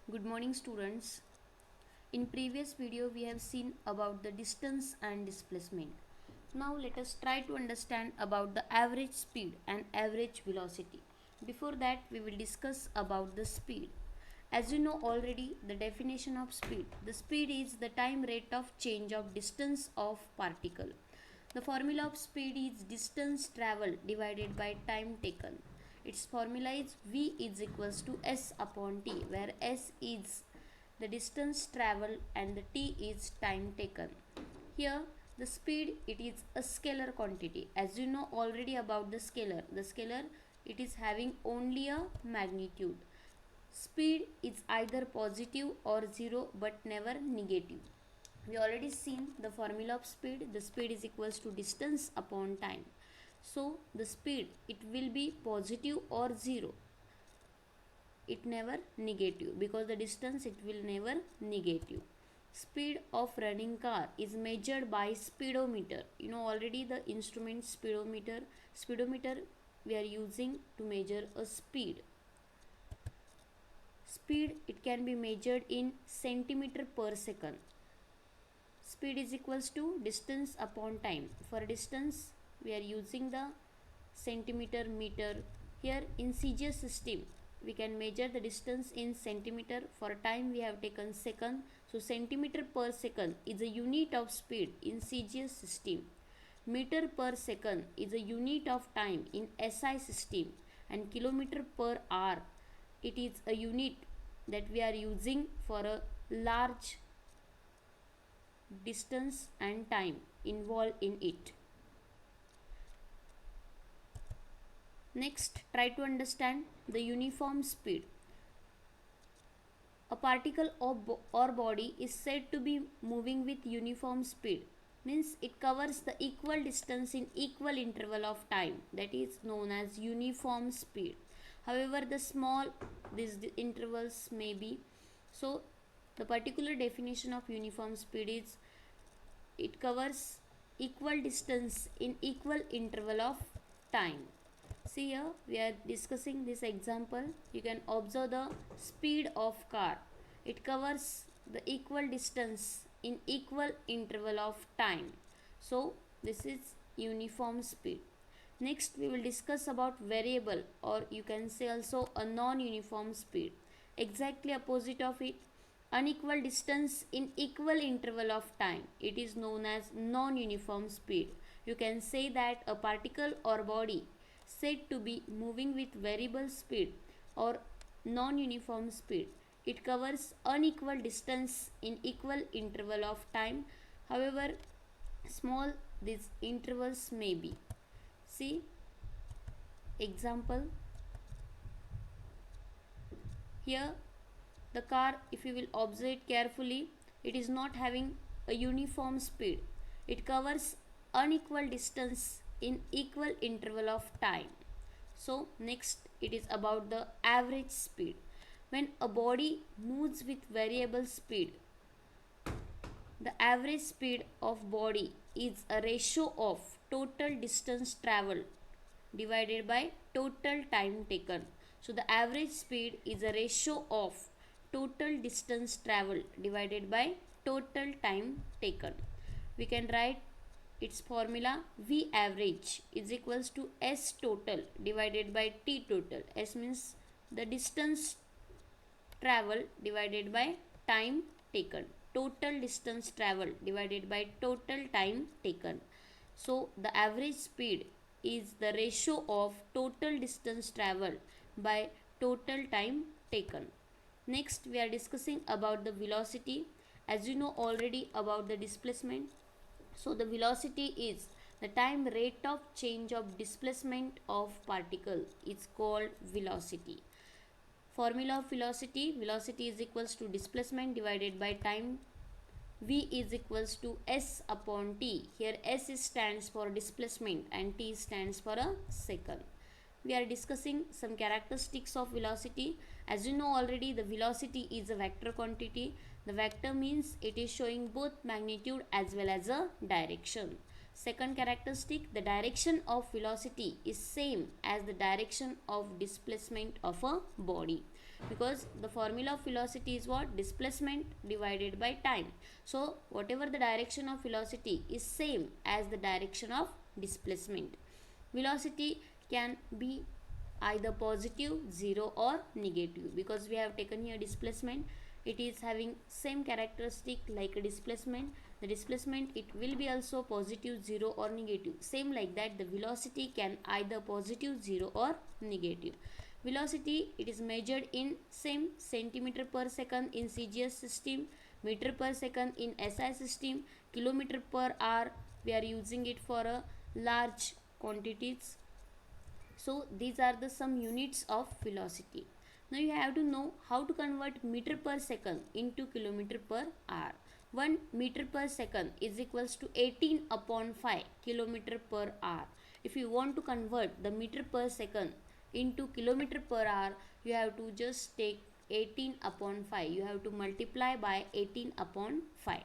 Good morning students. In previous video we have seen about the distance and displacement. Now let us try to understand about the average speed and average velocity. Before that we will discuss about the speed. As you know already the definition of speed. The speed is the time rate of change of distance of particle. The formula of speed is distance traveled divided by time taken. Its formula is V is equals to S upon T, where S is the distance travelled and the T is time taken. Here the speed, it is a scalar quantity. As you know already about the scalar it is having only a magnitude. Speed is either positive or zero but never negative. We already seen the formula of speed. The speed is equals to distance upon time. So the speed, it will be positive or zero, it never negative, because the distance it will never negative. Speed of running car is measured by speedometer. You know already the instrument speedometer we are using to measure a speed. Speed, it can be measured in centimeter per second. Speed is equals to distance upon time. For distance we are using the centimeter meter. Here in CGS system we can measure the distance in centimeter. For time we have taken second, so centimeter per second is a unit of speed in CGS system. Meter per second is a unit of time in SI system, and kilometer per hour, it is a unit that we are using for a large distance and time involved in it. Next, try to understand the uniform speed. A particle or body is said to be moving with uniform speed. Means it covers the equal distance in equal interval of time. That is known as uniform speed. However, the small these intervals may be. So, the particular definition of uniform speed is it covers equal distance in equal interval of time. See here we are discussing this example. You can observe the speed of car. It covers the equal distance in equal interval of time. So this is uniform speed. Next we will discuss about variable, or you can say also a non-uniform speed. Exactly opposite of it, unequal distance in equal interval of time. It is known as non-uniform speed. You can say that a particle or body said to be moving with variable speed or non-uniform speed. It covers unequal distance in equal interval of time. However, small these intervals may be. See example. Here the car, if you will observe it carefully, it is not having a uniform speed. It covers unequal distance in equal interval of time. So next it is about the average speed. When a body moves with variable speed, the average speed of body is a ratio of total distance traveled divided by total time taken. So the average speed is a ratio of total distance traveled divided by total time taken. We can write its formula: V average is equals to S total divided by T total. S means the distance travel divided by time taken. Total distance travel divided by total time taken. So the average speed is the ratio of total distance traveled by total time taken. Next we are discussing about the velocity. As you know already about the displacement. So the velocity is the time rate of change of displacement of particle is called velocity. Formula of velocity: velocity is equals to displacement divided by time. V is equals to S upon T. Here S stands for displacement and T stands for a second. We are discussing some characteristics of velocity. As you know already, the velocity is a vector quantity. The vector means it is showing both magnitude as well as a direction. Second characteristic, the direction of velocity is same as the direction of displacement of a body. because the formula of velocity is what? Displacement divided by time. So whatever the direction of velocity is same as the direction of displacement. Velocity can be either positive, 0 or negative, because we have taken here displacement. It is having same characteristic like a displacement. The displacement, it will be also positive, 0 or negative. Same like that, the velocity can either positive, 0 or negative. Velocity, it is measured in same centimeter per second in CGS system, meter per second in SI system, kilometer per hour we are using it for a large quantities. So these are the some units of velocity. Now you have to know how to convert meter per second into kilometer per hour. 1 meter per second is equals to 18 upon 5 kilometer per hour. If you want to convert the meter per second into kilometer per hour, you have to just take 18 upon 5. You have to multiply by 18 upon 5.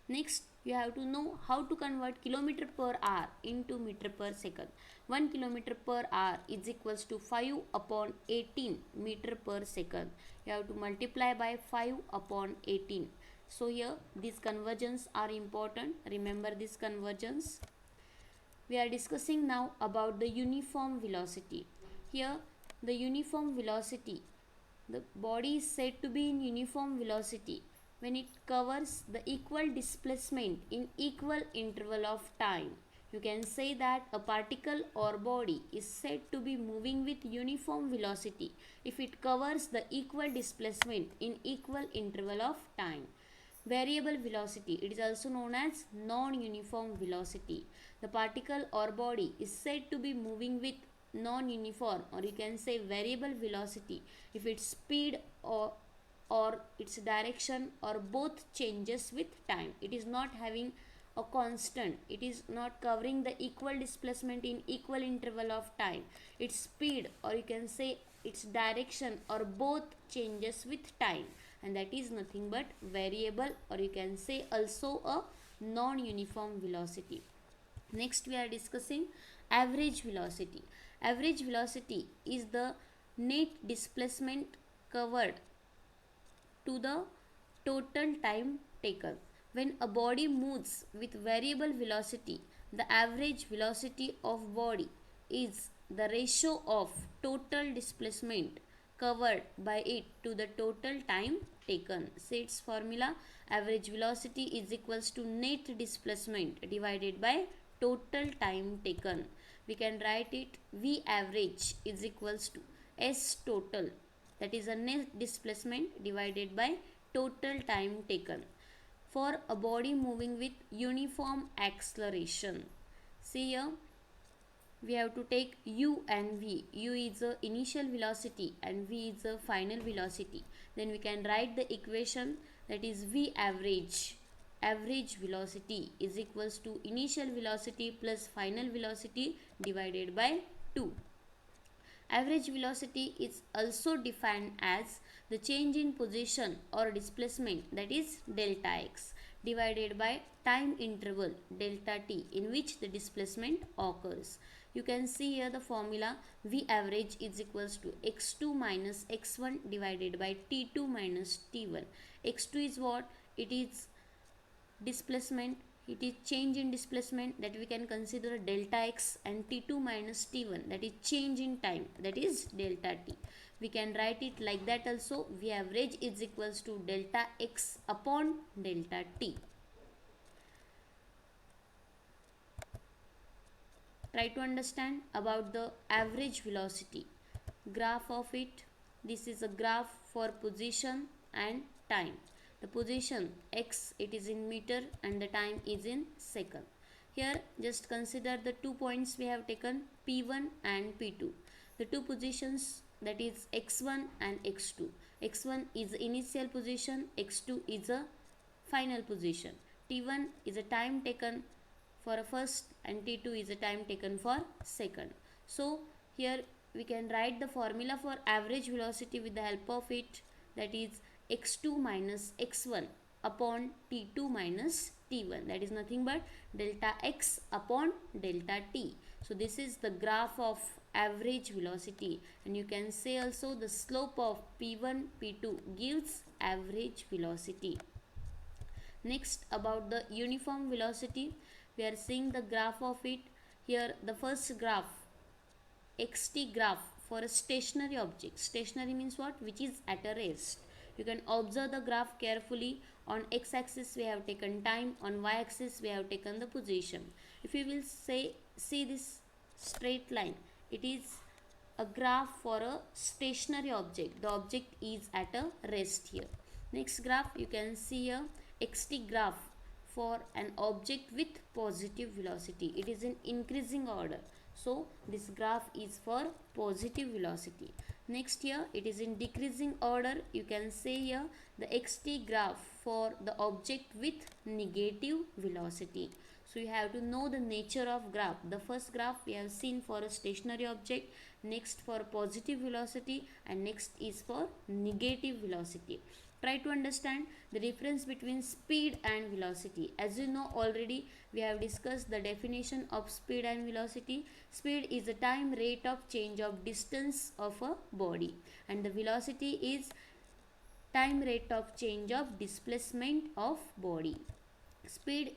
Next, you have to know how to convert kilometer per hour into meter per second. 1 kilometer per hour is equals to 5 upon 18 meter per second. You have to multiply by 5 upon 18. So here these conversions are important. Remember this conversions. We are discussing now about the uniform velocity. Here the uniform velocity, the body is said to be in uniform velocity when it covers the equal displacement in equal interval of time. You can say that a particle or body is said to be moving with uniform velocity if it covers the equal displacement in equal interval of time. Variable velocity, it is also known as non-uniform velocity. The particle or body is said to be moving with non-uniform, or you can say variable velocity if its speed or its direction or both changes with time. It is not having a constant, it is not covering the equal displacement in equal interval of time. Its speed, or you can say its direction, or both changes with time, and that is nothing but variable, or you can say also a non-uniform velocity. Next we are discussing average velocity. Average velocity is the net displacement covered to the total time taken. When a body moves with variable velocity, the average velocity of body is the ratio of total displacement covered by it to the total time taken. Say its formula: average velocity is equals to net displacement divided by total time taken. We can write it V average is equals to S total, that is a net displacement divided by total time taken for a body moving with uniform acceleration. See here, we have to take u and v. U is the initial velocity and v is the final velocity. Then we can write the equation, that is v average. Average velocity is equals to initial velocity plus final velocity divided by 2. Average velocity is also defined as the change in position or displacement, that is delta x, divided by time interval delta t in which the displacement occurs. You can see here the formula: V average is equals to x2 minus x1 divided by t2 minus t1. x2 is what? It is displacement, it is change in displacement, that we can consider delta x, and t2 minus t1, that is change in time, that is delta t. We can write it like that also: V average is equals to delta x upon delta t. Try to understand about the average velocity. Graph of it. This is a graph for position and time. The position x, it is in meter, and the time is in second. Here just consider the 2 points we have taken, P1 and P2. The two positions, that is x1 and x2. x1 is the initial position, x2 is a final position. T1 is a time taken for a first and T2 is a time taken for second. So here we can write the formula for average velocity with the help of it, that is x2 minus x1 upon t2 minus t1, that is nothing but delta x upon delta t. So this is the graph of average velocity, and you can say also the slope of p1 p2 gives average velocity. Next, about the uniform velocity, we are seeing the graph of it. Here the first graph, xt graph for a stationary object. Stationary means what? Which is at a rest. You can observe the graph carefully. On x-axis we have taken time, on y-axis we have taken the position. If you will say see this straight line, it is a graph for a stationary object. The object is at a rest here. Next graph, you can see a xt graph for an object with positive velocity. It is in increasing order, so this graph is for positive velocity. Next, here it is in decreasing order. You can say here the xt graph for the object with negative velocity. So you have to know the nature of graph. The first graph we have seen for a stationary object, next for positive velocity, and next is for negative velocity. Try to understand the difference between speed and velocity. As you know already, we have discussed the definition of speed and velocity. Speed is the time rate of change of distance of a body, and the velocity is time rate of change of displacement of body. Speed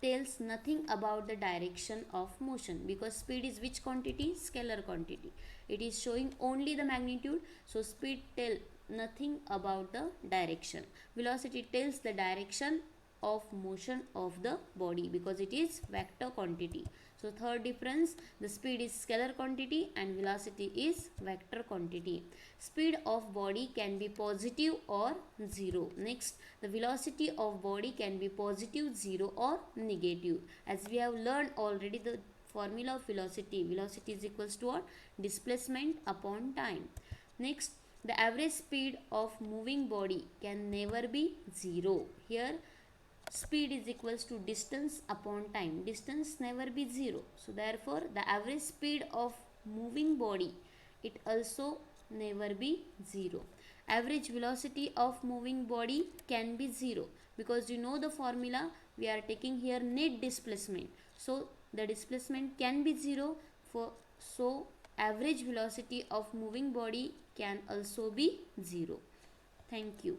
tells nothing about the direction of motion, because speed is which quantity? Scalar quantity. It is showing only the magnitude, so speed tell nothing about the direction. Velocity tells the direction of motion of the body, because it is vector quantity. So third difference, the speed is scalar quantity and velocity is vector quantity. Speed of body can be positive or 0. Next, the velocity of body can be positive, 0 or negative. As we have learned already the formula of velocity. Velocity is equals to what? Displacement upon time. Next, the average speed of moving body can never be 0. Here speed is equals to distance upon time. Distance never be 0. So therefore the average speed of moving body, it also never be 0. Average velocity of moving body can be 0, because you know the formula, we are taking here net displacement. So the displacement can be 0, so average velocity of moving body can also be 0. Thank you.